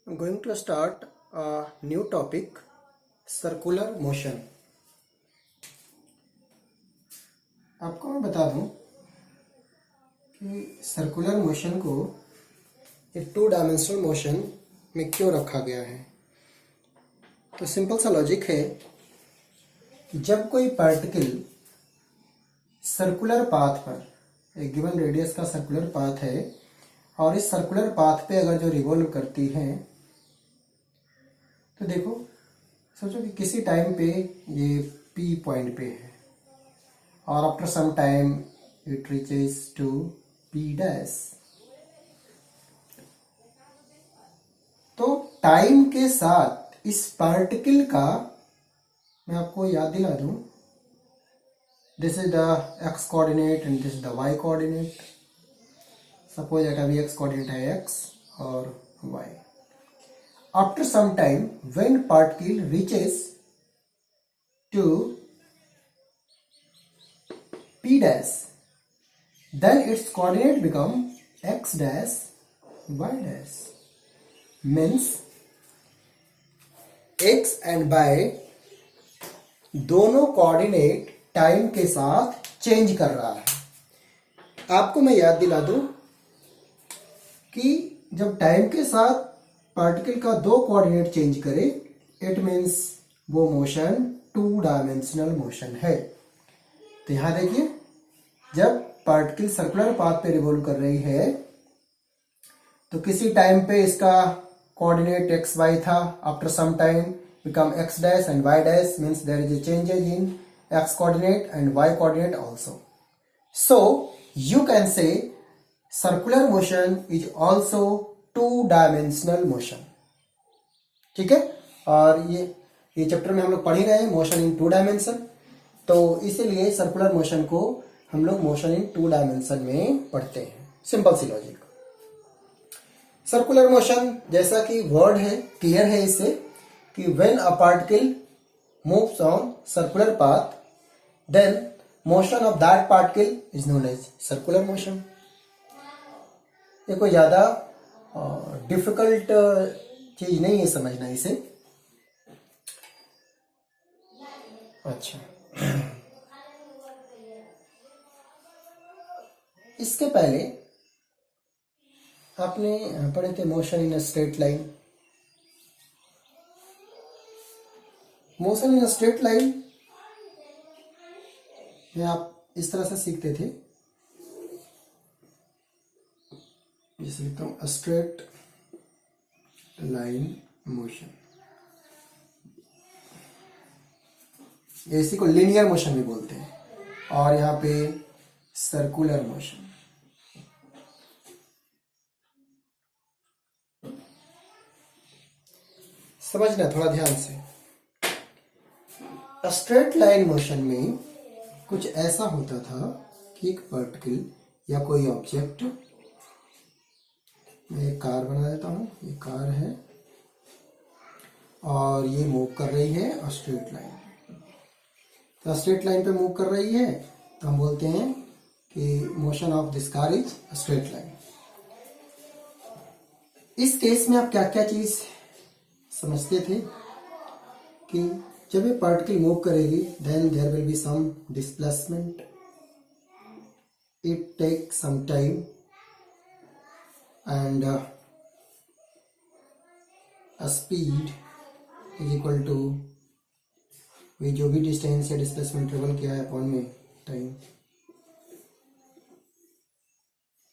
I'm going to start a new topic, circular motion. आपको मैं बता दूं कि सर्कुलर मोशन को एक 2 डायमेंशनल मोशन में क्यों रखा गया है। तो सिंपल सा लॉजिक है कि जब कोई पार्टिकल सर्कुलर पाथ पर एक गिवन रेडियस का सर्कुलर पाथ है और इस सर्कुलर पाथ पे अगर जो रिवॉल्व करती है तो देखो, सोचो कि किसी टाइम पे ये P पॉइंट पे है और after some time it reaches to P dash. तो टाइम के साथ इस पार्टिकल का मैं आपको याद दिला दूं, this is the x coordinate and this is the y coordinate. Suppose at अभी x कोऑर्डिनेट है x और y। After some time, when particle reaches to P dash, then its coordinate become x dash, y dash. Means x and y दोनों coordinate time के साथ change कर रहा है। आपको मैं याद दिला दूं कि जब टाइम के साथ पार्टिकल का 2 कोऑर्डिनेट चेंज करे, इट मीन्स वो मोशन 2 डायमेंशनल मोशन है। तो यहां देखिए, जब पार्टिकल सर्कुलर पाथ पे रिवॉल्व कर रही है तो किसी टाइम पे इसका कोऑर्डिनेट एक्स वाई था, after some time become X dash and Y dash, means there is a changes in X coordinate and Y coordinate also. So you can say circular motion is also 2 dimensional motion. ठीक है, और ये chapter में हम लोग पढ़ ही रहे हैं मोशन इन 2 डायमेंशन, तो इसीलिए सर्कुलर मोशन को हम लोग मोशन इन 2 डायमेंशन में पढ़ते हैं। सिंपल सी लॉजिक। सर्कुलर मोशन जैसा कि वर्ड है, क्लियर है इससे कि when a particle moves on circular path then motion of that particle is known as circular motion. ये कोई ज्यादा डिफिकल्ट चीज नहीं है समझना इसे। अच्छा, इसके पहले आपने पढ़े थे motion in a straight line. Motion in a straight line में आप इस तरह से सीखते थे, जैसे लिखता हूं स्ट्रेट लाइन मोशन। इसी को लिनियर मोशन भी बोलते हैं, और यहां पे सर्कुलर मोशन। समझना थोड़ा ध्यान से। स्ट्रेट लाइन मोशन में कुछ ऐसा होता था कि एक पार्टिकल या कोई ऑब्जेक्ट, मैं एक कार बना देता हूं, ये कार है और ये मूव कर रही है स्ट्रेट लाइन। तो स्ट्रेट लाइन पे मूव कर रही है तो हम बोलते हैं कि motion of this car is straight line. इस केस में आप क्या क्या चीज समझते थे कि जब ये पार्टिकल मूव करेगी then there will be some displacement, it take some time and speed is equal to way जो भी डिस्टेंस या डिस्प्लेसमेंट ट्रेवल किया है अपॉन में टाइम।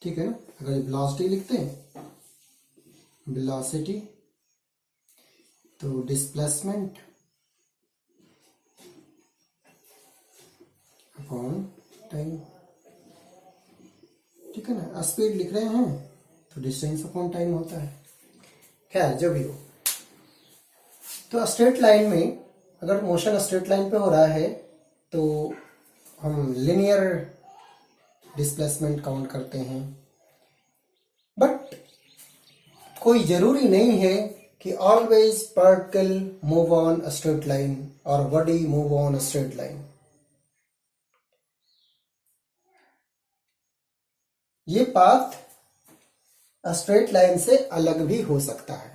ठीक है ना। अगर वेलोसिटी लिखते हैं, वेलोसिटी, तो डिस्प्लेसमेंट अपॉन टाइम। ठीक है ना। स्पीड लिख रहे हैं तो डिस्टेंस अपॉन टाइम होता है। खैर जो भी हो, तो स्ट्रेट लाइन में अगर मोशन स्ट्रेट लाइन पे हो रहा है तो हम लिनियर डिस्प्लेसमेंट काउंट करते हैं। बट कोई जरूरी नहीं है कि always particle move on a straight line और body move on a straight line. ये पाथ स्ट्रेट लाइन से अलग भी हो सकता है।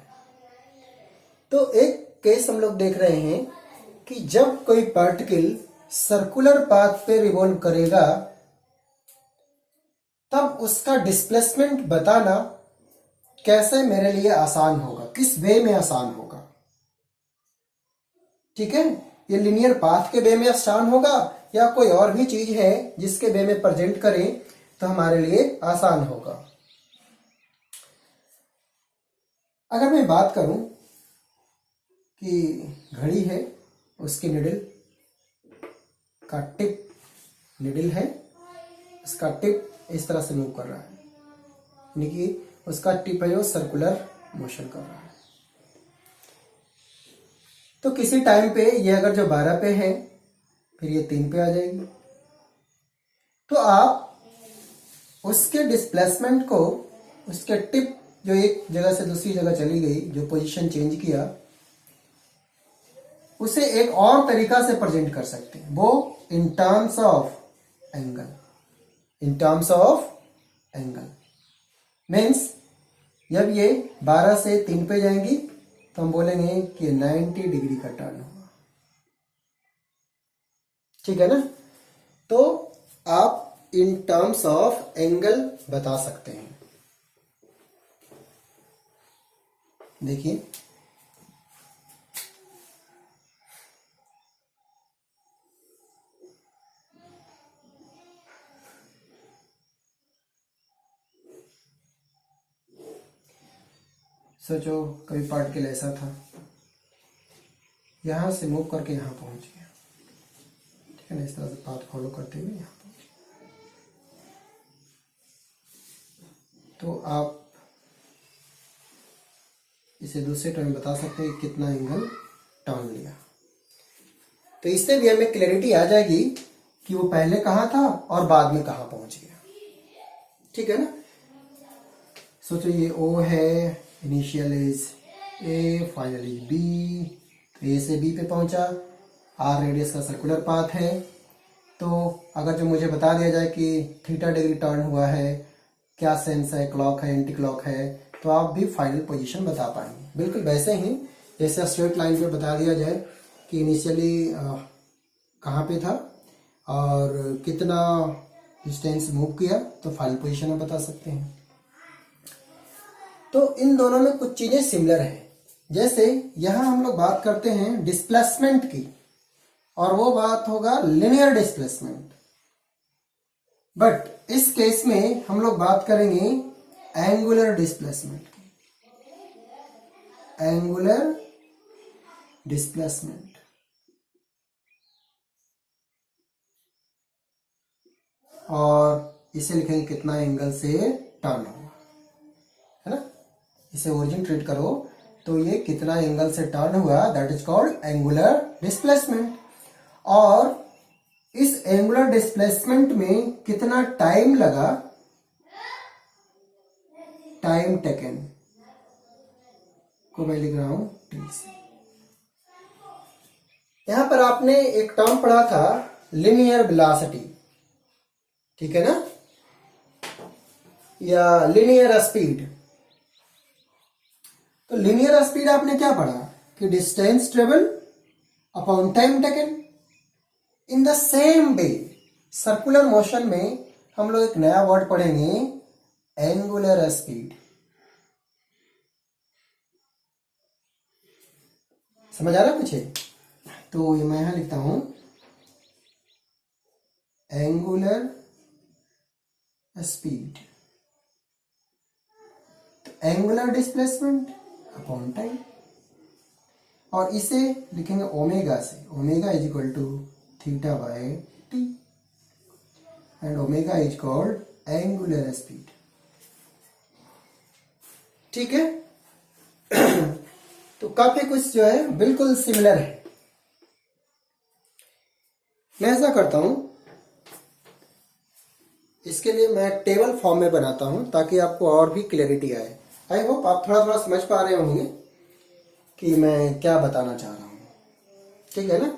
तो एक केस हम लोग देख रहे हैं कि जब कोई पार्टिकल सर्कुलर पाथ पे रिवॉल्व करेगा तब उसका डिस्प्लेसमेंट बताना कैसे मेरे लिए आसान होगा, किस वे में आसान होगा। ठीक है, ये लिनियर पाथ के वे में आसान होगा या कोई और भी चीज है जिसके वे में प्रेजेंट करें तो हमारे लिए आसान होगा। अगर मैं बात करूं कि घड़ी है, उसकी निडल का टिप, निडल है, उसका टिप इस तरह से मूव कर रहा है, यानी कि उसका टिप है वो सर्कुलर मोशन कर रहा है। तो किसी टाइम पे ये अगर जो 12 पे है फिर ये 3 पे आ जाएगी, तो आप उसके डिस्प्लेसमेंट को, उसके टिप जो एक जगह से दूसरी जगह चली गई, जो पोजीशन चेंज किया, उसे एक और तरीका से प्रेजेंट कर सकते हैं, वो in terms of angle. In terms of angle means जब ये 12 से 3 पे जाएंगी तो हम बोलेंगे कि 90 डिग्री का टर्न होगा। ठीक है ना? तो आप इन टर्म्स ऑफ एंगल बता सकते हैं। देखिए, सोचो कभी पार्टिकल ऐसा था, यहां से मूव करके यहां पहुंच गया। ठीक है ना? इस तरह से पाथ फॉलो करते हुए यहां पहुंच गया। तो आप इसे दूसरे टर्म बता सकते हैं कितना एंगल टर्न लिया। तो इससे भी हमें क्लैरिटी आ जाएगी कि वो पहले कहां था और बाद में कहां पहुंच गया। ठीक है ना? सोचो ये O है, initial is A, final is B, तो A से B पे पहुंचा, R रेडियस का सर्कुलर पाथ है। तो अगर जो मुझे बता दिया जाए कि थीटा डिग्री टर्न हुआ है, क्या सेंस है, क्लॉक है, एंटी क्लॉक है, तो आप भी फाइनल पोजीशन बता पाएंगे। बिल्कुल वैसे ही जैसे स्ट्रेट लाइन पे बता दिया जाए कि इनिशियली कहाँ पे था और कितना डिस्टेंस मूव किया, तो फाइनल पोजीशन हम बता सकते हैं। तो इन दोनों में कुछ चीजें सिमिलर हैं। जैसे यहां हम लोग बात करते हैं डिस्प्लेसमेंट की, और वो बात होगा लिनियर डिस्प्लेसमेंट। बट इस केस में हम लोग बात करेंगे एंगुलर डिस्प्लेसमेंट की। एंगुलर डिस्प्लेसमेंट, और इसे लिखेंगे कितना एंगल से टर्न हुआ, है ना? इसे ओरिजिन ट्रीट करो तो ये कितना एंगल से टर्न हुआ, that is called angular displacement. और इस एंगुलर डिस्प्लेसमेंट में कितना टाइम लगा, टाइम टेकन को मैं लिख रहा हूं टी से। यहां पर आपने एक टर्म पढ़ा था लिनियर वेलोसिटी, ठीक है ना, या लिनियर स्पीड। तो लिनियर स्पीड आपने क्या पढ़ा कि distance travel upon time taken. In the same way circular motion में हम लोग एक नया वर्ड पढ़ेंगे, एंगुलर स्पीड। समझ आ रहा कुछ है? तो ये मैं यहां लिखता हूं एंगुलर स्पीड, तो एंगुलर डिस्प्लेसमेंट अपॉन टाइम, और इसे लिखेंगे ओमेगा से। Omega is equal to theta by T, and omega is called angular speed. ठीक है? तो काफी कुछ जो है बिल्कुल सिमिलर है। मैं ऐसा करता हूं, इसके लिए मैं टेबल फॉर्म में बनाता हूं ताकि आपको और भी क्लैरिटी आए। आई होप आप थोड़ा थोड़ा समझ पा रहे होंगे कि मैं क्या बताना चाह रहा हूं। ठीक है ना?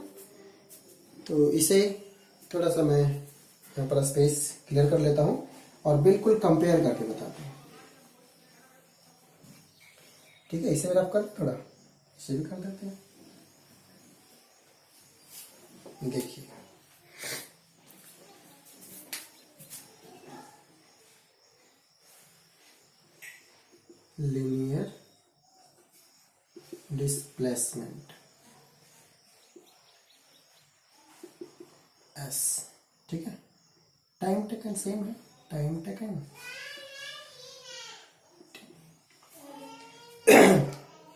तो इसे थोड़ा सा मैं यहाँ पर स्पेस क्लियर कर लेता हूं और बिल्कुल कंपेयर करके बताता हूं। ठीक है, इसे रख कर थोड़ा इसे भी कर देते हैं। देखिए लीनियर डिस्प्लेसमेंट एस, ठीक है। टाइम टेकन सेम है, टाइम टेकन।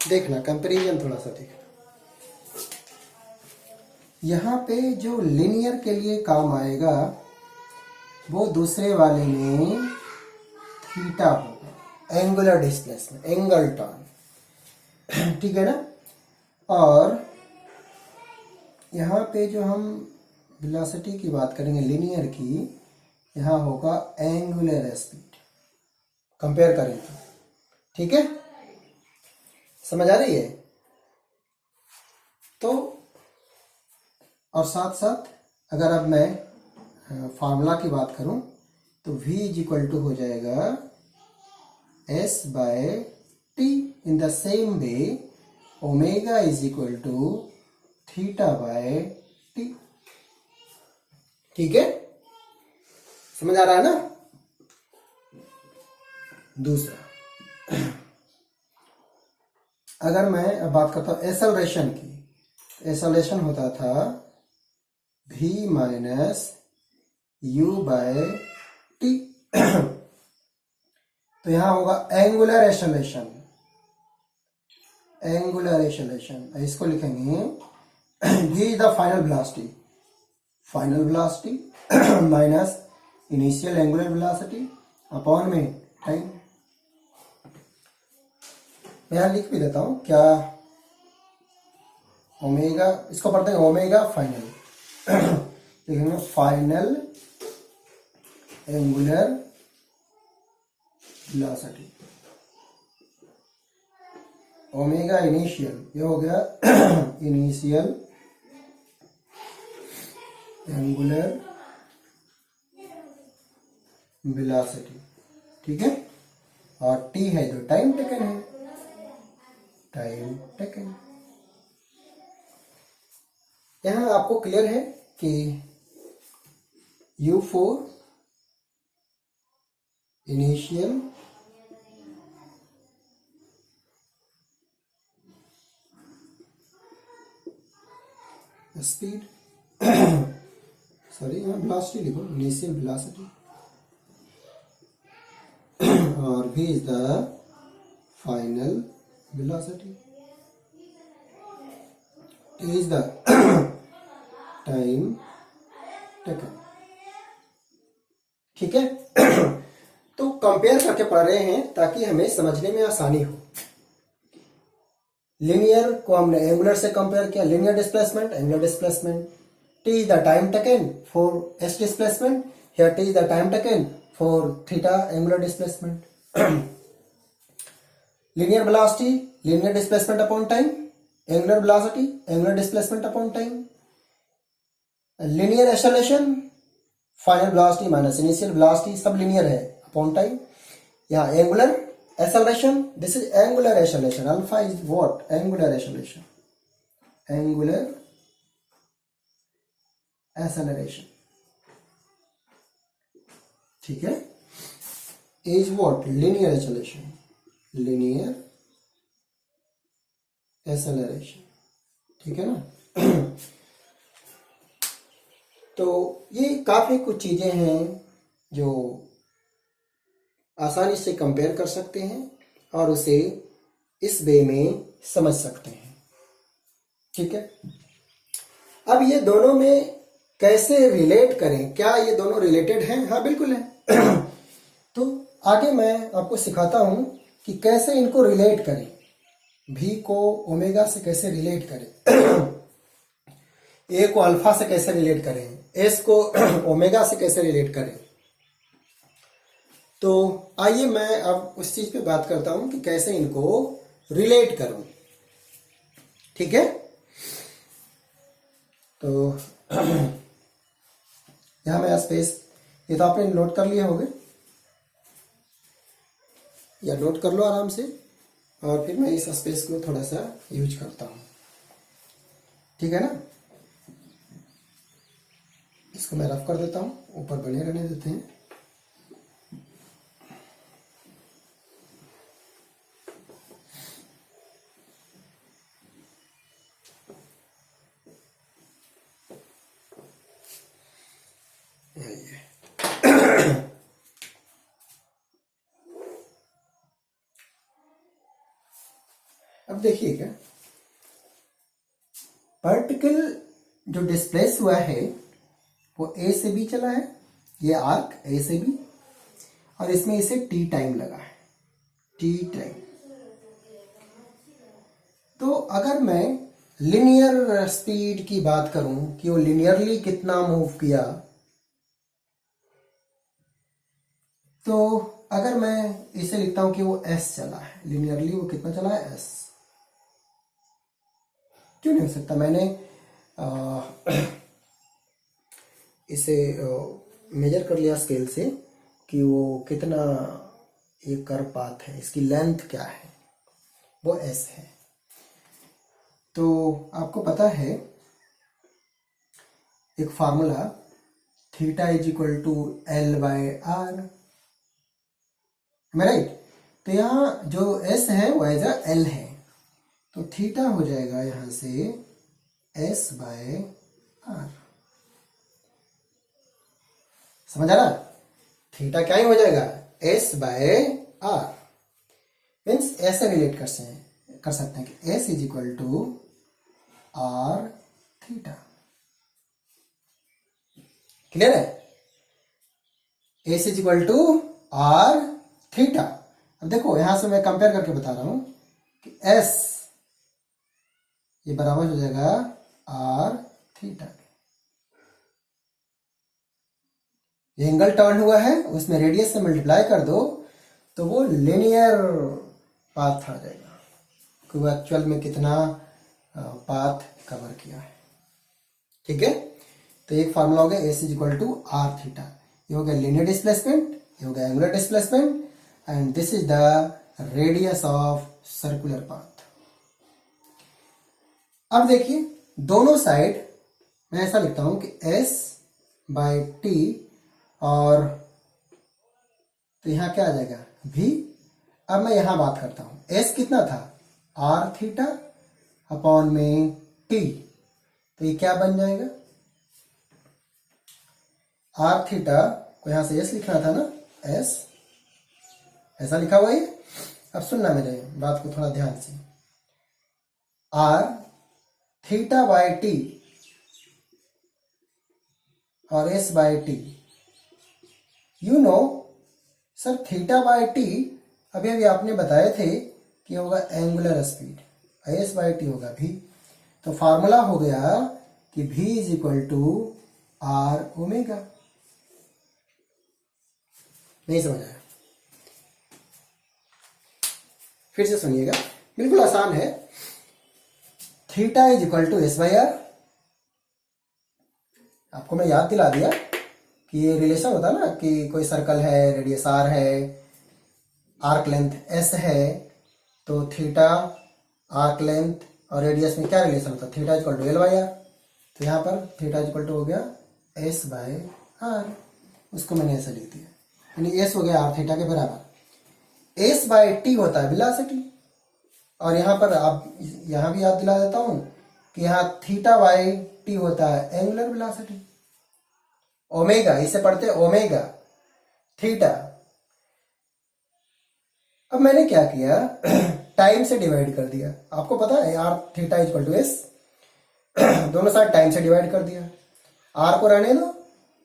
देखना कंपैरिजन थोड़ा सा देखना, यहाँ पे जो लिनियर के लिए काम आएगा वो दूसरे वाले में थीटा होगा, एंगुलर डिस्प्लेसमेंट, एंगल टर्न, ठीक है ना। और यहाँ पे जो हम वेलोसिटी की बात करेंगे लिनियर की, यहाँ होगा एंगुलर स्पीड, कंपेयर करें तो, ठीक है। समझ आ रही है। तो और साथ साथ अगर अब मैं फार्मूला की बात करूं तो v इज इक्वल टू हो जाएगा s by T. In the same way omega is equal to theta by T, ठीक है। समझ आ रहा है ना। दूसरा अगर मैं अब बात करता हूं एक्सेलरेशन की, एक्सेलरेशन होता था v minus u by T. तो यहां होगा एंगुलर एक्सेलरेशन, एंगुलर एक्सेलरेशन, इसको लिखेंगे v is the final velocity, final velocity minus initial angular velocity upon में टाइम। मैं यहां लिख भी देता हूं क्या, ओमेगा, इसको पढ़ते हैं ओमेगा फाइनल, लिखेंगे final angular velocity, omega initial, ये हो गया इनिशियल एंगुलर वेलोसिटी, ठीक है। और टी है जो टाइम टेकन है, टाइम टेकन। यहां आपको क्लियर है कि U4 इनिशियल स्पीड, सॉरी यहाँ वेलोसिटी लिखो, इनिशियल वेलोसिटी, और v is the final velocity, t is the time taken, ठीक है। तो कंपेयर करके पढ़ रहे हैं ताकि हमें समझने में आसानी हो। लिनियर को हमने एंगुलर से कंपेयर किया, linear displacement, angular displacement, T is the time taken for S displacement, here T is the time taken for theta angular displacement. Linear velocity, linear displacement upon time, angular velocity, angular displacement upon time. Linear acceleration, final velocity minus initial velocity, सब linear है upon time. यहाँ angular acceleration, this is angular acceleration, alpha is what, angular acceleration, angular acceleration, ठीक है। Is what, linear acceleration, linear acceleration, ठीक है ना। तो ये काफी कुछ चीजें हैं जो आसानी से कंपेयर कर सकते हैं और उसे इस वे में समझ सकते हैं, ठीक है। अब ये दोनों में कैसे रिलेट करें, क्या ये दोनों रिलेटेड हैं? हाँ बिल्कुल है। तो आगे मैं आपको सिखाता हूं कि कैसे इनको रिलेट करें, भी को ओमेगा से कैसे रिलेट करें, ए को अल्फा से कैसे रिलेट करें, एस को ओमेगा से कैसे रिलेट करें। तो आइए मैं अब उस चीज पे बात करता हूं कि कैसे इनको रिलेट करूं, ठीक है। तो यहां मैं स्पेस, ये तो आपने नोट कर लिए होंगे या नोट कर लो आराम से, और फिर मैं इस स्पेस को थोड़ा सा यूज करता हूँ, ठीक है ना। इसको मैं रफ कर देता हूँ, ऊपर बने रहने देते हैं। अब देखिएगा, पार्टिकल जो डिस्प्लेस हुआ है वो ए से बी चला है, ये आर्क ए से बी, और इसमें इसे टी टाइम लगा है, टी टाइम। तो अगर मैं लिनियर स्पीड की बात करूं कि वो लिनियरली कितना मूव किया, तो अगर मैं इसे लिखता हूं कि वो एस चला है, लिनियरली वो कितना चला है, एस। क्यों नहीं हो सकता, मैंने इसे मेजर कर लिया स्केल से कि वो कितना ये कर्व पाथ है, इसकी लेंथ क्या है, वो एस है। तो आपको पता है एक formula, theta is equal to L by R, right. तो यहाँ जो एस है वो एज अ एल है, तो थीटा हो जाएगा यहां से एस बाय आर। समझ आ रहा, थीटा क्या ही हो जाएगा, एस बाय आर। मीन्स ऐसे रिलेट कर सकते हैं कि S is equal to R theta. Clear है, S is equal to R theta. अब देखो यहां से मैं कंपेयर करके बता रहा हूं कि एस ये बराबर हो जाएगा आर थीटा। ये एंगल टर्न हुआ है, उसमें रेडियस से मल्टीप्लाई कर दो तो वो लिनियर पाथ आ जाएगा कि वो एक्चुअल में कितना पाथ कवर किया है, ठीक है। तो एक फार्मूला हो गया S is equal to R theta. ये हो गया लिनियर डिस्प्लेसमेंट, ये हो गया angular displacement, and this is the radius of circular path. अब देखिए दोनों साइड मैं ऐसा लिखता हूं कि s बाय टी, और तो यहां क्या आ जाएगा v। अब मैं यहां बात करता हूं, s कितना था, r थीटा अपॉन में t, तो ये क्या बन जाएगा, r थीटा को यहां से s लिखना था ना, s ऐसा लिखा हुआ है। अब सुनना मेरे बात को थोड़ा ध्यान से, r थीटा बाय टी और s by T, you know sir theta by T अभी अभी आपने बताए थे कि होगा angular speed, s by T होगा v। तो फार्मूला हो गया कि v is equal to are omega. नहीं समझ आया, फिर से सुनिएगा, बिल्कुल आसान है। Theta is equal to S by R. आपको मैं याद दिला दिया कि ये रिलेशन होता है ना कि कोई सर्कल है, रेडियस आर है, आर्क लेंथ एस है, तो थीटा आर्क लेंथ और रेडियस में क्या रिलेशन होता है, theta equal to L by R. तो यहाँ पर थीटा इक्वल टू हो गया एस बाय आर, उसको मैंने ऐसा लिख दिया, यानी एस हो गया आर थीटा के बराबर। एस बाय टी होता है वेलोसिटी, और यहाँ पर आप यहाँ भी याद दिला देता हूं कि यहाँ थीटा बाय टी होता है एंगुलर वेलोसिटी, ओमेगा इसे पढ़ते हैं ओमेगा थीटा। अब मैंने क्या किया, टाइम से डिवाइड कर दिया। आपको पता है R theta equal to S, दोनों साइड टाइम से डिवाइड कर दिया। आर को रहने दो,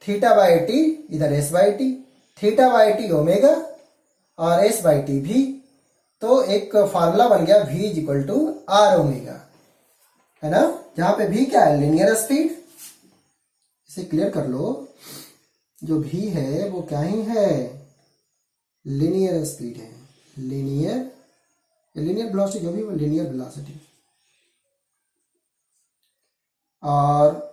थीटा बाय टी इधर S by T, theta by T omega और एस बाय टी भी। तो एक फार्मूला बन गया v is equal to are omega, है ना, जहां पे v क्या है, लिनियर स्पीड। इसे क्लियर कर लो, जो v है वो क्या ही है, लिनियर स्पीड है, लिनियर वेलोसिटी, जो भी वो लिनियर वेलोसिटी। और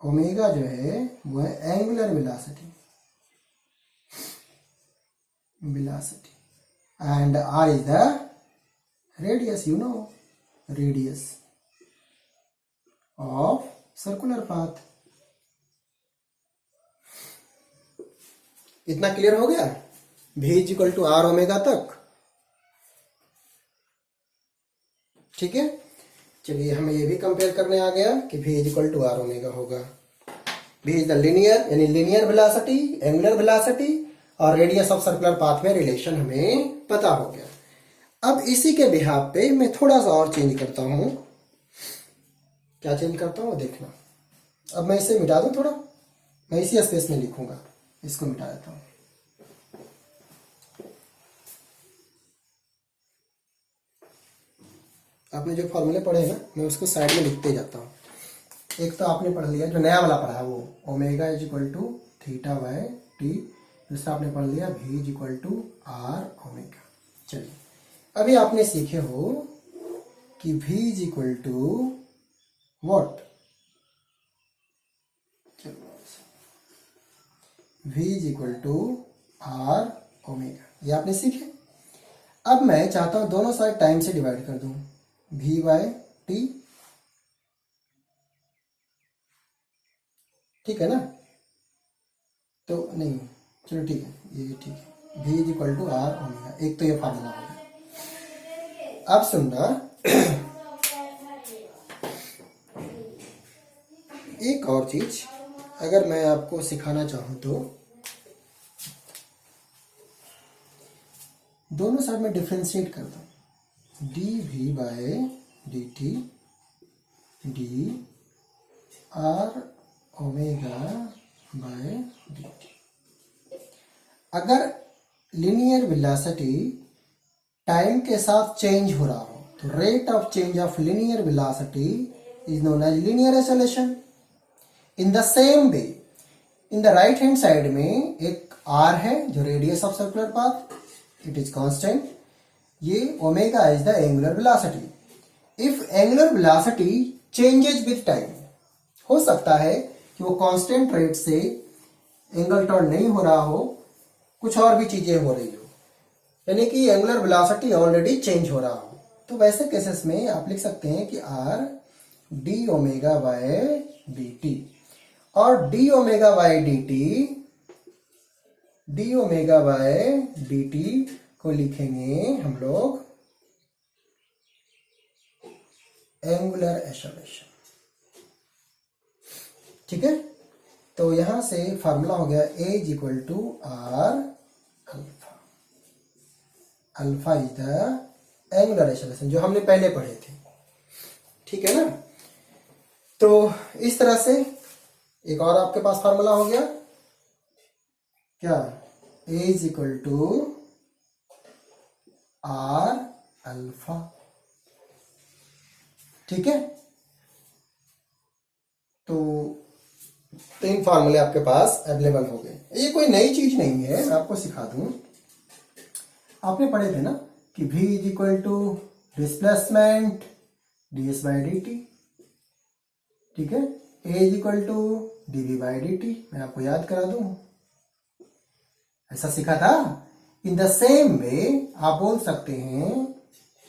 ओमेगा जो है वो है angular velocity. and r is the radius, you know, radius of circular path. इतना क्लियर हो गया v is equal to are omega तक. ठीक है, चलिए हमें ये भी कंपेयर करने आ गया कि v is equal to are omega होगा. v इज द लीनियर, यानी लीनियर वेलोसिटी, एंगुलर वेलोसिटी और रेडियस ऑफ सर्कुलर पाथ में रिलेशन हमें पता हो गया. अब इसी के बिहाफ पे मैं थोड़ा सा और चेंज करता हूं. क्या चेंज करता हूं देखना. अब मैं इसे मिटा दूं थोड़ा, मैं इसी स्पेस में लिखूंगा, इसको मिटा देता हूं. आपने जो फॉर्मूले पढ़े ना, मैं उसको साइड में लिखते जाता हूँ. एक तो आपने पढ़ लिया, जो नया वाला पढ़ा है वो omega is equal to theta by T. दूसरा आपने पढ़ लिया v is equal to are omega. चलिए अभी आपने सीखे हो कि v is equal to what. v is equal to are omega, ये आपने सीखे. अब मैं चाहता हूं दोनों साइड टाइम से डिवाइड कर दूं. v बाय टी, ठीक है ना. तो नहीं, चलो ठीक है, ये ठीक है. v is equal to are omega, एक तो ये फार्मूला हो गया. अब सुनना, एक और चीज अगर मैं आपको सिखाना चाहूं तो दोनों साइड में डिफ्रेंशिएट कर दो. D v by d t d r omega by d t. अगर लिनियर वेलोसिटी टाइम के साथ चेंज हो रहा हो तो rate of change of linear velocity is known as linear acceleration. In the same way, in the right hand side में एक r है जो radius of circular path, it is constant. ये omega is the angular velocity. If angular velocity changes with time, हो सकता है कि वो कांस्टेंट रेट से एंगल टर्न नहीं हो रहा हो, कुछ और भी चीजें हो रही हो, यानी कि एंगुलर वेलोसिटी ऑलरेडी चेंज हो रहा हो. तो वैसे केसेस में आप लिख सकते हैं कि r d omega by d t. और d omega by d t, d omega by d t को लिखेंगे हम लोग एंगुलर एक्सेलरेशन. ठीक है, तो यहां से फार्मूला हो गया a is equal to R alpha. Alpha is the angular acceleration जो हमने पहले पढ़े थे. ठीक है ना. तो इस तरह से एक और आपके पास फार्मूला हो गया क्या, a is equal to R alpha. ठीक है, तो तीन फार्मूले आपके पास अवेलेबल हो गए. ये कोई नई चीज नहीं है, मैं आपको सिखा दूं. आपने पढ़े थे ना कि v is equal to displacement ds by D T. ठीक है, a is equal to dv by D T. मैं आपको याद करा दूं, ऐसा सीखा था. इन द सेम वे आप बोल सकते हैं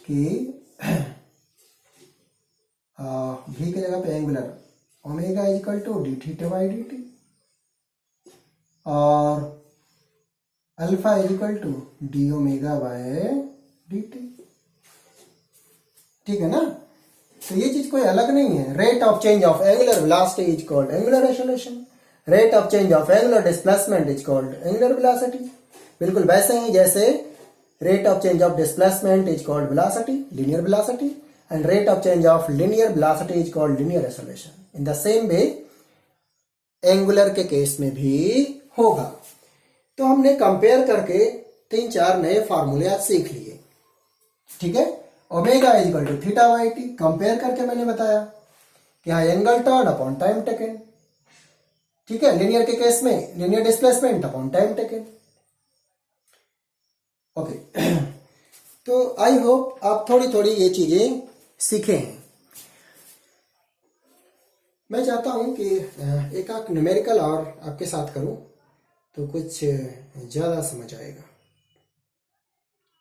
कि v की जगह पे angular omega is equal to d theta by D t और alpha is equal to d omega by d T. ठीक है ना. तो ये चीज कोई अलग नहीं है. Rate of change of angular velocity is called angular acceleration. Rate of change of angular displacement is called angular velocity. बिल्कुल वैसे ही जैसे rate of change of displacement is called velocity, linear velocity, and rate of change of linear velocity is called linear acceleration. In the same way angular के case में भी होगा. तो हमने compare करके 3-4 नए फार्मूले आज सीख लिए. ठीक है, omega is equal to theta by t compare करके मैंने बताया कि हाँ angle turn upon time taken. ठीक है, लिनियर के केस में linear displacement upon time taken. Okay, तो आई होप आप थोड़ी थोड़ी ये चीजें सीखे हैं. मैं चाहता हूं कि एक आध न्यूमेरिकल और आपके साथ करूं तो कुछ ज्यादा समझ आएगा.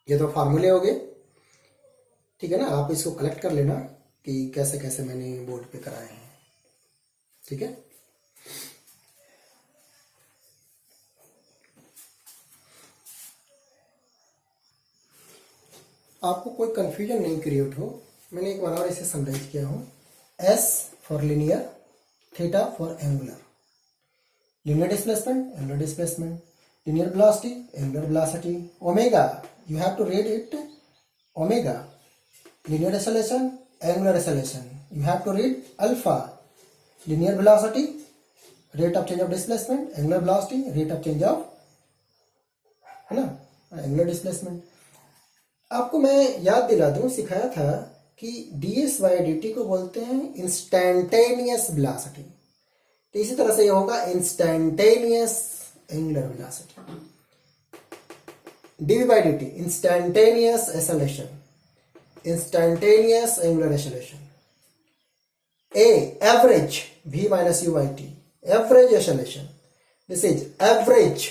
ये तो फार्मूले हो गए, ठीक है ना। आप इसको कलेक्ट कर लेना कि कैसे कैसे मैंने बोर्ड पे कराए हैं, ठीक है। आपको कोई कंफ्यूजन नहीं क्रिएट हो, मैंने एक बार और इसे समराइज किया हूँ। S for linear, theta for angular, linear displacement, angular displacement, linear velocity, angular velocity, omega, you have to read it, omega, linear acceleration, angular acceleration, you have to read alpha, linear velocity, rate of change of displacement, angular velocity, rate of change of, है ना, angular displacement। आपको मैं याद दिला दूं, सिखाया था कि ds by dt को बोलते हैं इंस्टेंटेनियस वेलोसिटी, तो इसी तरह से ये होगा instantaneous angular velocity. dv by dt instantaneous acceleration, instantaneous angular acceleration. a average v minus u by t, average acceleration, this is average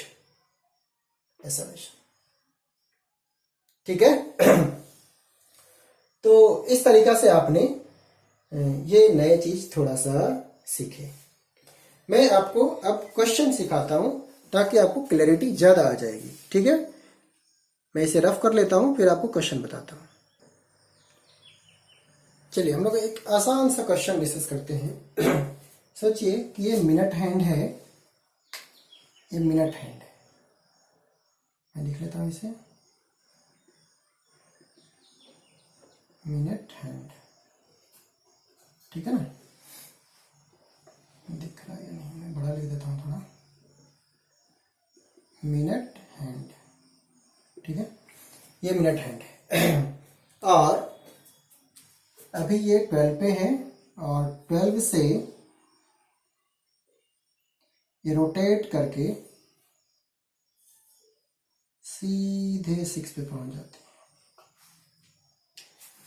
acceleration, ठीक है। तो इस तरीका से आपने ये नए चीज थोड़ा सा सीखे। मैं आपको अब क्वेश्चन सिखाता हूं ताकि आपको क्लैरिटी ज्यादा आ जाएगी, ठीक है। मैं इसे रफ कर लेता हूं, फिर आपको क्वेश्चन बताता हूं। चलिए हम लोग एक आसान सा क्वेश्चन डिस्कस करते हैं। सोचिए कि ये मिनट हैंड है, ये मिनट हैंड है, मैं लिख लेता हूं इसे, मिनट हैंड, ठीक है ना। दिख रहा है या नहीं, मैं बड़ा लिख देता हूँ थोड़ा, मिनट हैंड, ठीक है। ये मिनट हैंड है और अभी ये 12 पे है और 12 से ये रोटेट करके सीधे 6 पे पहुंच जाती है।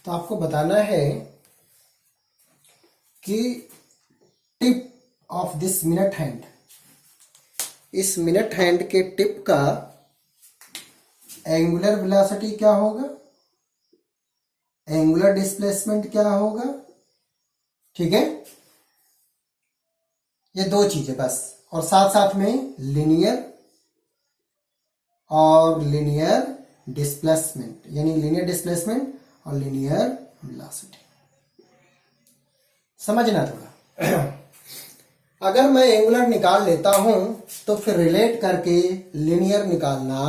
तो आपको बताना है कि tip of this minute hand, इस मिनट हैंड के टिप का एंगुलर वेलोसिटी क्या होगा, एंगुलर डिस्प्लेसमेंट क्या होगा, ठीक है। ये दो चीजें बस, और साथ साथ में लिनियर और लिनियर डिस्प्लेसमेंट, यानी लिनियर डिस्प्लेसमेंट और लिनियर वेलोसिटी, समझना थोड़ा। अगर मैं एंगुलर निकाल लेता हूं तो फिर रिलेट करके लिनियर निकालना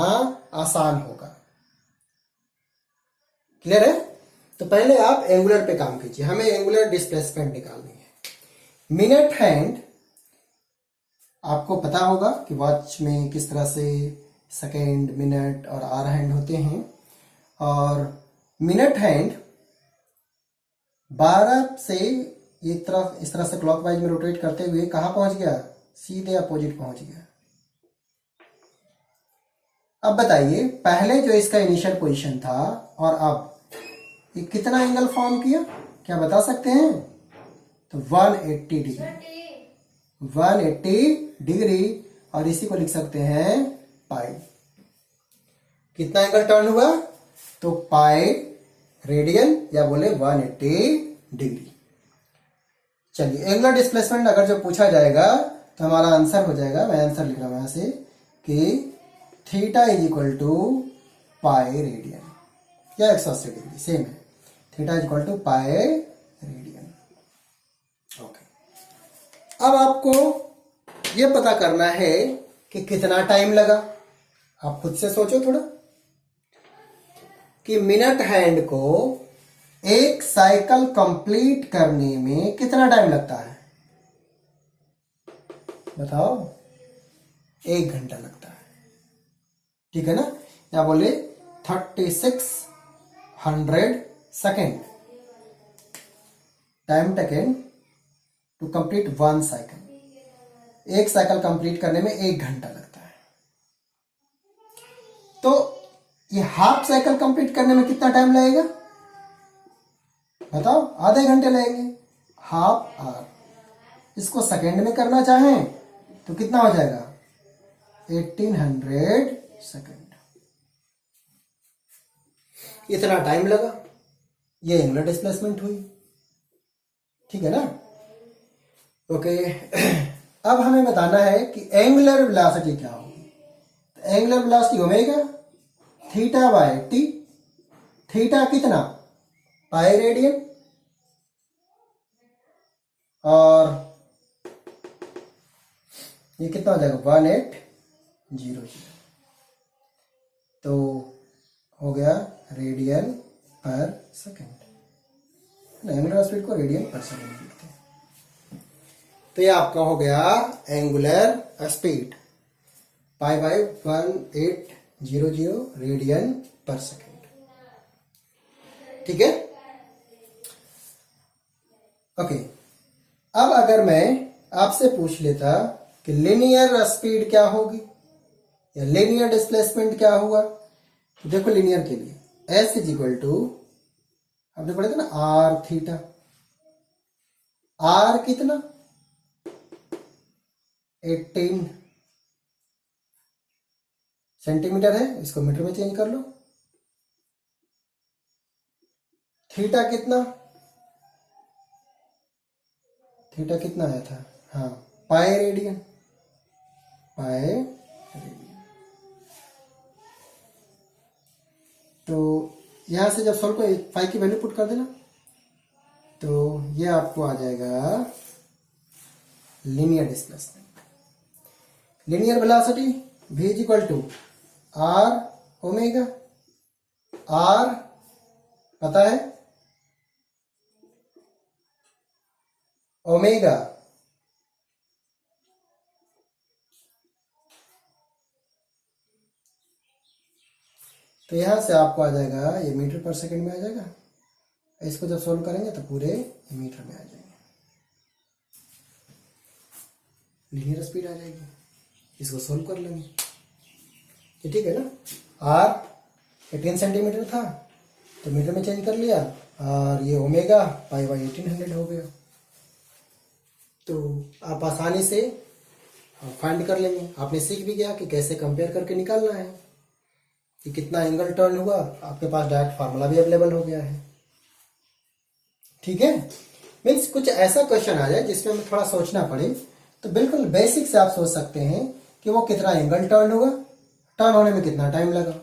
आसान होगा, क्लियर है। तो पहले आप एंगुलर पे काम कीजिए, हमें एंगुलर डिस्प्लेसमेंट निकालनी है। मिनट हैंड आपको पता होगा कि वॉच में किस तरह से सेकेंड, मिनट और आवर हैंड होते हैं, और मिनट हैंड 12 से एक तरफ इस तरह से क्लॉकवाइज में रोटेट करते हुए कहां पहुंच गया, सीधे अपोजिट पहुंच गया। अब बताइए, पहले जो इसका इनिशियल पोजीशन था और अब ये कितना एंगल फॉर्म किया, क्या बता सकते हैं? तो 180 डिग्री, 180 डिग्री, और इसी को लिख सकते हैं पाई। कितना एंगल टर्न हुआ? तो पाई रेडियन, या बोले 180 डिग्री। चलिए, एंगुलर डिस्प्लेसमेंट अगर जो पूछा जाएगा तो हमारा आंसर हो जाएगा, मैं आंसर लिख रहा हूं यहां से, कि theta is equal to pi radian या 180 डिग्री, सेम है। Theta is equal to pi radian. Okay, अब आपको ये पता करना है कि कितना टाइम लगा। आप खुद से सोचो थोड़ा कि मिनट हैंड को एक साइकिल कंप्लीट करने में कितना टाइम लगता है, बताओ। 1 घंटा लगता है, ठीक है ना। या बोले 3600 second time taken to complete 1 cycle. एक साइकिल कंप्लीट करने में 1 घंटा लगता है। तो ये हाफ साइकिल कंप्लीट करने में कितना टाइम लगेगा, बताओ। आधे घंटे लगेंगे, हाफ आवर। इसको सेकेंड में करना चाहें तो कितना हो जाएगा, 1800 सेकेंड। इतना टाइम लगा, ये एंगुलर डिस्प्लेसमेंट हुई। ठीक है ना? ओके। अब हमें बताना है कि एंगुलर वेलोसिटी क्या होगी। तो angular velocity omega theta by T. Theta कितना? पाई रेडियन, और ये कितना हो जाएगा? 1800। तो हो गया रेडियन पर सेकेंड। एंगुलर स्पीड को रेडियन पर सेकेंड लिखते हैं। तो ये आपका हो गया angular speed, pi by 1800 radian पर सेकेंड। ठीक है? ओके। अब अगर मैं आपसे पूछ लेता कि लिनियर स्पीड क्या होगी या लिनियर डिस्प्लेसमेंट क्या हुआ, तो देखो लिनियर के लिए S इज इक्वल टू, आपने पढ़ा था ना, आर थीटा। आर कितना? 18 सेंटीमीटर है, इसको मीटर में चेंज कर लो। थीटा कितना? थीटा कितना आया था? हाँ, पाई रेडियन। Pi radian. तो यहां से जब सोल्व को फाई की वैल्यू पुट कर देना, तो ये आपको आ जाएगा linear displacement. Linear velocity v is equal to are omega. R पता है, ओमेगा तो यहां से आपको आ जाएगा, ये मीटर पर सेकंड में आ जाएगा। इसको जब सोल्व करेंगे तो पूरे मीटर में आ जाएंगे, लीनियर स्पीड आ जाएगी। इसको सोल्व कर लेंगे, ये ठीक है ना? आर 18 सेंटीमीटर था तो मीटर में चेंज कर लिया, और ये ओमेगा पाई बाई 1800 हो गया। तो आप आसानी से फाइंड कर लेंगे। आपने सीख भी गया कि कैसे कंपेयर करके निकालना है कि कितना एंगल टर्न हुआ। आपके पास डायरेक्ट फार्मूला भी अवेलेबल हो गया है। ठीक है? मीन्स कुछ ऐसा क्वेश्चन आ जाए जिसमें हमें थोड़ा सोचना पड़े, तो बिल्कुल बेसिक से आप सोच सकते हैं कि वो कितना एंगल टर्न हुआ, टर्न होने में कितना टाइम लगा।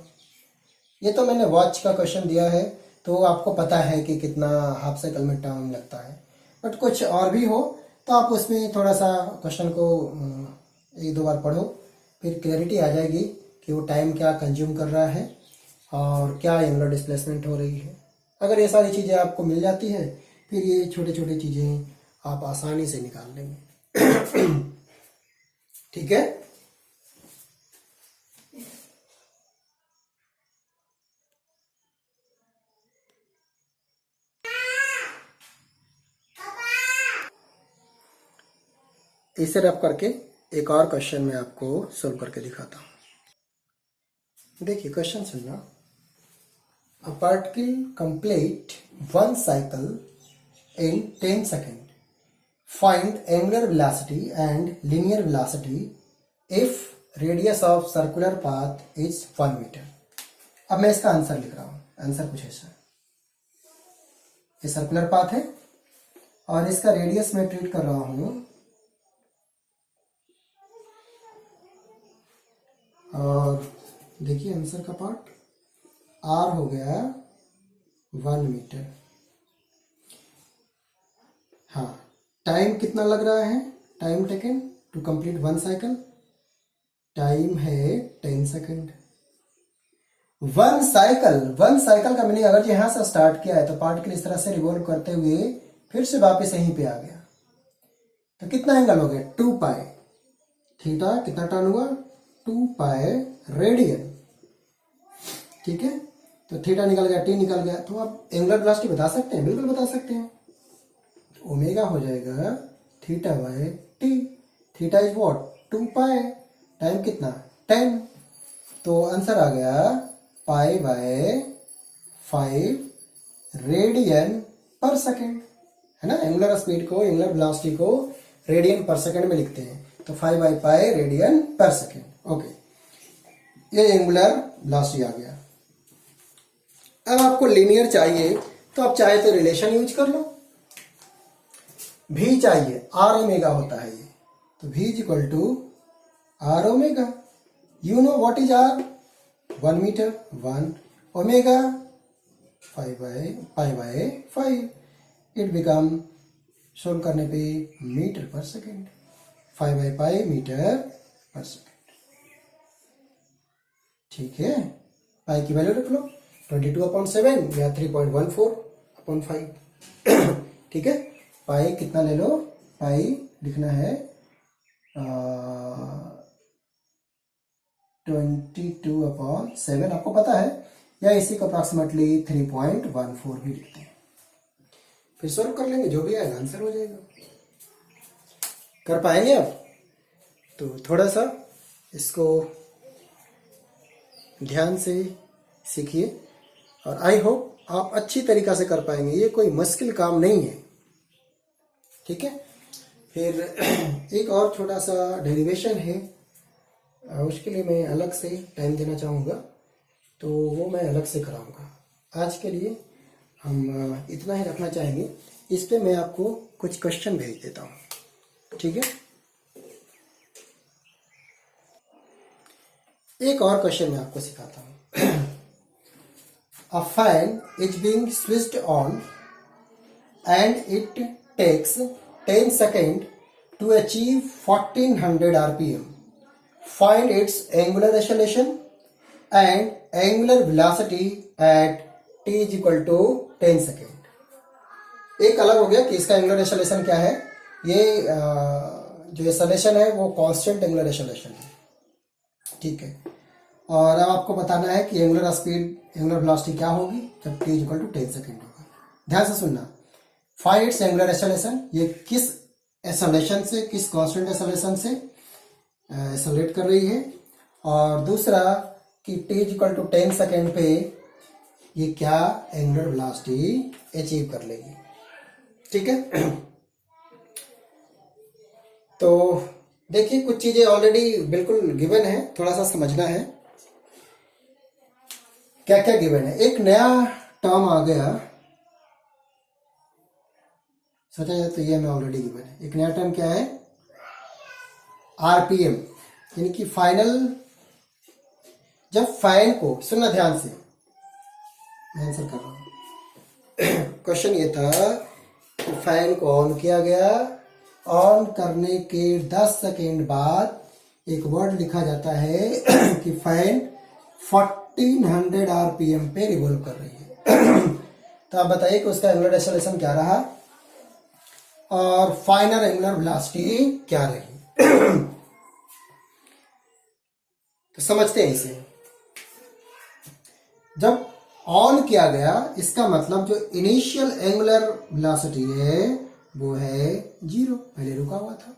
ये तो मैंने वॉच का क्वेश्चन दिया है, तो आपको पता है कि कितना हाफ साइकिल में टाइम लगता है। बट कुछ और भी हो तो आप उसमें थोड़ा सा क्वेश्चन को एक दो बार पढ़ो, फिर क्लैरिटी आ जाएगी कि वो टाइम क्या कंज्यूम कर रहा है और क्या एंगुलर डिस्प्लेसमेंट हो रही है। अगर ये सारी चीज़ें आपको मिल जाती है, फिर ये छोटे छोटे चीज़ें आप आसानी से निकाल लेंगे। ठीक है? इसे रफ करके एक और क्वेश्चन में आपको सोल्व करके दिखाता हूं। देखिए क्वेश्चन सुनना। A particle complete one cycle in 10 second. Find angular velocity and linear velocity if radius of circular path is 1 metre. अब मैं इसका आंसर लिख रहा हूं। आंसर कुछ ऐसा है, ये सर्कुलर पाथ है और इसका रेडियस मैं ट्रीट कर रहा हूं, और देखिए आंसर का पार्ट आर हो गया 1 मीटर। हाँ, टाइम कितना लग रहा है? Time taken to complete one cycle, time है 10 सेकेंड। वन साइकिल का मीनिंग, अगर यहां से स्टार्ट किया है तो पार्टिकल इस तरह से रिवॉल्व करते हुए फिर से वापस यहीं पे आ गया, तो कितना एंगल हो गया? 2 पाई। थीटा कितना टर्न हुआ? 2 पाई रेडियन। ठीक है? तो थीटा निकल गया, टी निकल गया, तो आप एंगुलर वेलोसिटी बता सकते हैं? बिल्कुल बता सकते हैं। तो ओमेगा हो जाएगा theta by T. Theta is what? 2 pi. Time कितना? 10। तो आंसर आ गया पाई बाय 5 रेडियन पर सेकेंड, है ना? एंगुलर स्पीड को, एंगुलर वेलोसिटी को रेडियन पर सेकेंड में लिखते हैं, तो 5 बाई पाई रेडियन पर सेकेंड। ओके, ये एंगुलर वेलोसिटी आ गया। अब आपको लीनियर चाहिए तो आप चाहे तो रिलेशन यूज कर लो। भी चाहिए, आर ओमेगा होता है ये, तो v is equal to are omega. You know what is r? 1 metre, 1 omega 5/5। It become, solve करने पे मीटर पर सेकेंड, 5/5 मीटर पर सेकेंड। ठीक है, पाई की वैल्यू रख लो 22/7 या 3.14/5। ठीक है, पाई कितना ले लो, पाई लिखना है 22/7 आपको पता है, या इसी को अप्रॉक्सीमेटली 3.14 भी लिखते हैं। फिर सॉल्व कर लेंगे, जो भी आएगा आंसर हो जाएगा। कर पाएंगे अब? तो थोड़ा सा इसको ध्यान से सीखिए और आई होप आप अच्छी तरीका से कर पाएंगे। ये कोई मुश्किल काम नहीं है। ठीक है, फिर एक और छोटा सा डेरिवेशन है, उसके लिए मैं अलग से टाइम देना चाहूँगा, तो वो मैं अलग से कराऊंगा। आज के लिए हम इतना ही रखना चाहेंगे। इस पे मैं आपको कुछ क्वेश्चन भेज देता हूँ। ठीक है, एक और क्वेश्चन मैं आपको सिखाता हूँ। A fan is being switched on and it takes 10 seconds to achieve 1400 RPM. Find its angular acceleration and angular velocity at t is equal to 10 second. एक अलग हो गया कि इसका एंगुलर एक्सेलरेशन क्या है। ये जो एक्सेलरेशन है वो कांस्टेंट एंगुलर एक्सेलरेशन है। ठीक है, और अब आपको बताना है कि एंगुलर स्पीड, एंगुलर वेलोसिटी क्या होगी जब t इक्वल टू 10 सेकेंड होगा। ध्यान से सुनना। फाइंड इट्स एंगुलर एक्सेलरेशन, ये किस एक्सेलरेशन से, किस कांस्टेंट एक्सेलरेशन से एक्सेलरेट कर रही है, और दूसरा कि t इक्वल टू 10 सेकेंड पे ये क्या एंगुलर वेलोसिटी अचीव कर लेगी। ठीक है, तो देखिए कुछ चीजें ऑलरेडी बिल्कुल गिवन है, थोड़ा सा समझना है क्या क्या गिवन है। एक नया टर्म आ गया, सोचा जाए तो ये हमें ऑलरेडी गिवन है। एक नया टर्म क्या है? आरपीएम, यानी कि फाइनल, जब फैन को, सुनना ध्यान से, मैं आंसर कर रहा हूं। क्वेश्चन ये था कि फैन को ऑन किया गया, ऑन करने के 10 सेकेंड बाद एक वर्ड लिखा जाता है कि फैन 1400 आरपीएम पे रिवॉल्व कर रही है। तो आप बताइए कि उसका एंगुलर एक्सेलरेशन क्या रहा और फाइनल एंगुलर वेलोसिटी क्या रही। तो समझते हैं इसे। जब ऑन किया गया, इसका मतलब जो इनिशियल एंगुलर वेलोसिटी है वो है 0, पहले रुका हुआ था।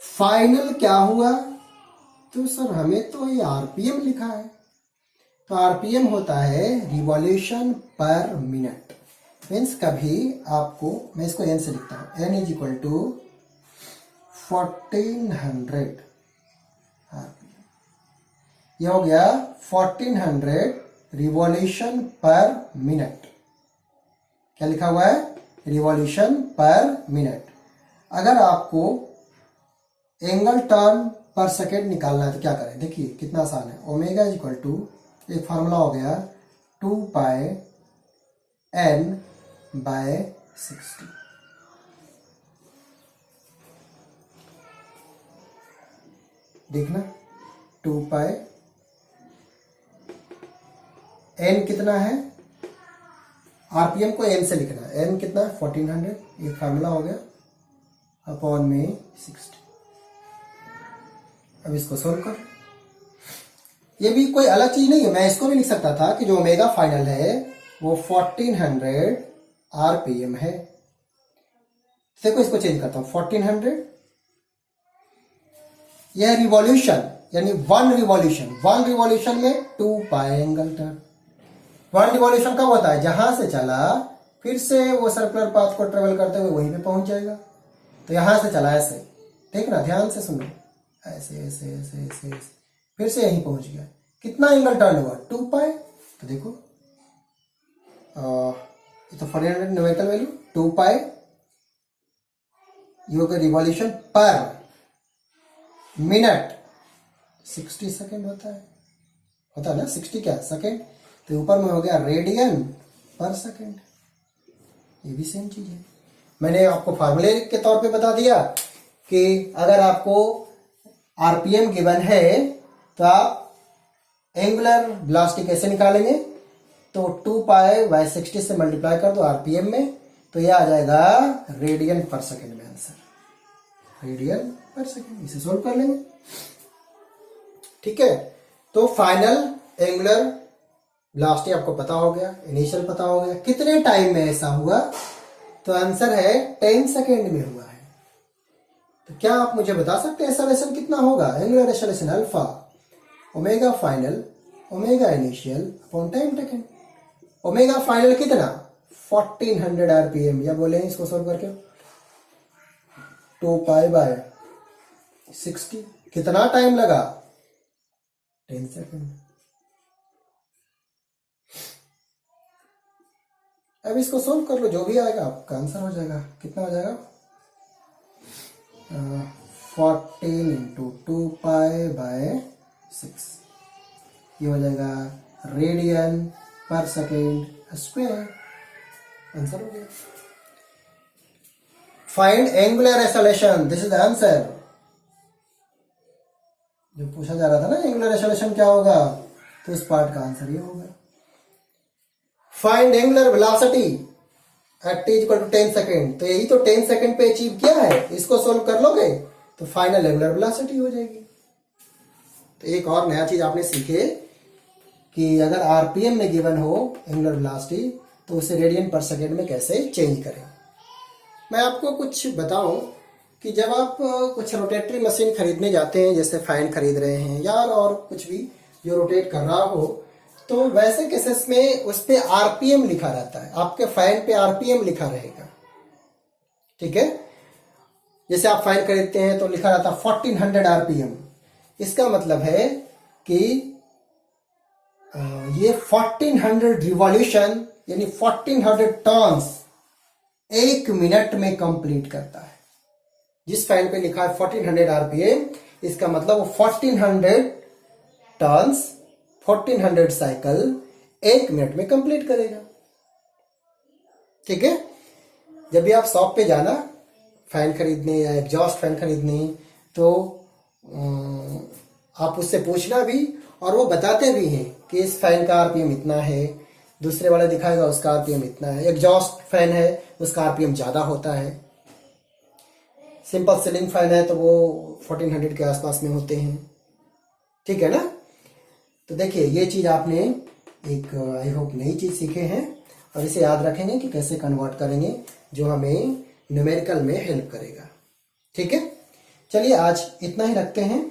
फाइनल क्या हुआ? तो सर हमें तो ये आरपीएम लिखा है, तो आरपीएम होता है रिवॉल्यूशन पर मिनट। मीन्स कभी आपको, मैं इसको एन से लिखता हूं, n is equal to 1400 RPM. ये हो गया 1400 रिवॉल्यूशन पर मिनट। क्या लिखा हुआ है? रिवॉल्यूशन पर मिनट। अगर आपको एंगल टर्न पर सेकेंड निकालना है तो क्या करें? देखिए कितना आसान है। ओमेगा इज इक्वल टू, एक फार्मूला हो गया 2π n/60। देखना 2π n कितना है, आरपीएम को n से लिखना है। n कितना? 1400, ये फार्मूला हो गया, अपॉन में 60। अब इसको सोल्व कर। ये भी कोई अलग चीज नहीं है, मैं इसको भी लिख सकता था कि जो ओमेगा फाइनल है वो 1400 आरपीएम है। देखो इसको चेंज करता हूं, 1400, यह रिवॉल्यूशन, यानी वन रिवॉल्यूशन में 2π एंगल टर्न। वन रिवॉल्यूशन कब होता है? जहां से चला फिर से वो सर्कुलर पाथ को ट्रेवल करते हुए वहीं पे पहुंच जाएगा। तो यहां से चला ऐसे, देखना ध्यान से सुनो, ऐसे ऐसे ऐसे ऐसे ऐसे, फिर से यहीं पहुंच गया। कितना एंगल टर्न हुआ? 2π। तो देखो ये तो 400 न्यूमेरिकल वैल्यू 2 पाई ये होगा रिवॉल्यूशन पर मिनट 60 सेकेंड होता है ना 60 क्या सेकेंड, तो ऊपर में हो गया रेडियन पर सेकेंड। ये भी सेम चीज है। मैंने आपको फार्मूले के तौर पे बता दिया कि अगर आपको आरपीएम गिवन है तो आप एंगुलर वेलोसिटी कैसे निकालेंगे, तो 2 पाई बाय 60 से मल्टीप्लाई कर दो आरपीएम में, तो ये आ जाएगा रेडियन पर सेकेंड में आंसर, रेडियन पर सेकेंड। इसे सोल्व कर लेंगे। ठीक है, तो फाइनल एंगुलर वेलोसिटी आपको पता हो गया, इनिशियल पता हो गया, कितने टाइम में ऐसा हुआ, तो आंसर है 10 सेकेंड में हुआ है। तो क्या आप मुझे बता सकते हैं एक्सेलरेशन कितना होगा? Angular acceleration alpha omega final omega initial upon time taken. Omega final कितना? 1400 आरपीएम, या बोले इसको सोल्व करके 2 पाई बाय 60। कितना टाइम लगा? 10 सेकेंड। अब इसको सोल्व कर लो, जो भी आएगा आपका आंसर हो जाएगा। कितना हो जाएगा? 14 इंटू 2 पाई बाय 6, ये हो जाएगा रेडियन पर सेकेंड स्क्वायर। आंसर हो गया। Find angular acceleration, this is the answer. जो पूछा जा रहा था ना एंगुलर एक्सेलरेशन क्या होगा, तो इस पार्ट का आंसर ये होगा। Find angular velocity at t equal to 10 second, तो यही तो 10 सेकेंड पे अचीव किया है। इसको सोल्व कर लोगे तो फाइनल एंगुलर वेलोसिटी हो जाएगी। तो एक और नया चीज आपने सीखे कि अगर आरपीएम में गिवन हो एंगुलर वेलोसिटी तो उसे रेडियन पर सेकेंड में कैसे चेंज करें। मैं आपको कुछ बताऊं कि जब आप कुछ रोटेटरी मशीन खरीदने जाते हैं, जैसे फैन खरीद रहे हैं या और कुछ भी जो रोटेट कर रहा हो, तो वैसे केसेस में उस पे आरपीएम लिखा रहता है। आपके फैन पे आरपीएम लिखा रहेगा। ठीक है, जैसे आप फैन खरीदते हैं तो लिखा रहता है 1400 आरपीएम। इसका मतलब है कि ये 1400 रिवॉल्यूशन यानी 1400 टर्न्स 1 मिनट में कंप्लीट करता है। जिस फैन पे लिखा है 1400 आरपीएम, इसका मतलब वो 1400 टर्न्स 1400 साइकिल 1 मिनट में कंप्लीट करेगा। ठीक है, जब भी आप शॉप पे जाना फैन खरीदने या एग्जॉस्ट फैन खरीदने, तो आप उससे पूछना भी, और वो बताते भी हैं कि इस फैन का आरपीएम इतना है, दूसरे वाला दिखाएगा उसका आरपीएम इतना है। एग्जॉस्ट फैन है उसका आरपीएम ज्यादा होता है, सिंपल सीलिंग फैन है तो वो 1400 के आसपास में होते हैं। ठीक है ना। तो देखिए ये चीज आपने एक आई होप नई चीज सीखे हैं, और इसे याद रखेंगे कि कैसे कन्वर्ट करेंगे, जो हमें न्यूमेरिकल में हेल्प करेगा। ठीक है, चलिए आज इतना ही रखते हैं,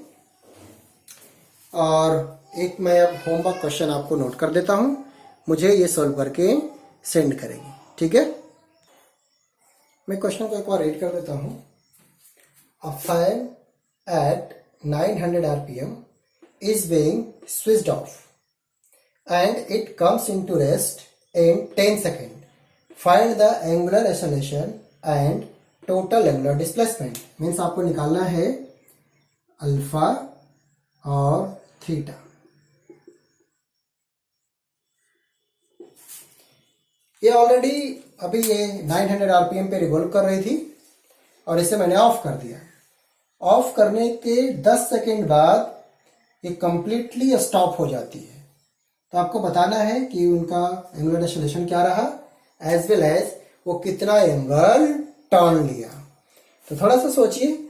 और एक मैं अब होमवर्क क्वेश्चन आपको नोट कर देता हूं, मुझे ये सॉल्व करके सेंड करेंगे। ठीक है, मैं क्वेश्चन को एक बार रीड कर देता हूं। A fan at 900 RPM is being switched off and it comes into rest in 10 seconds. Find the angular acceleration and total angular displacement. Means आपको निकालना है अल्फा और थीटा। ये ऑलरेडी अभी ये 900 आरपीएम पे रिवॉल्व कर रही थी और इसे मैंने ऑफ कर दिया। ऑफ करने के 10 सेकेंड बाद ये कंप्लीटली स्टॉप हो जाती है। तो आपको बताना है कि उनका एंगुलर एक्सेलरेशन क्या रहा, एज वेल एज वो कितना एंगल टर्न लिया। तो थोड़ा सा सोचिए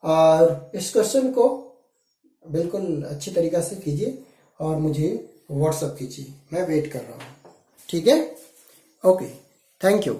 और इस क्वेश्चन को बिल्कुल अच्छी तरीके से कीजिए और मुझे व्हाट्सएप कीजिए, मैं वेट कर रहा हूँ। ठीक है, ओके, थैंक यू।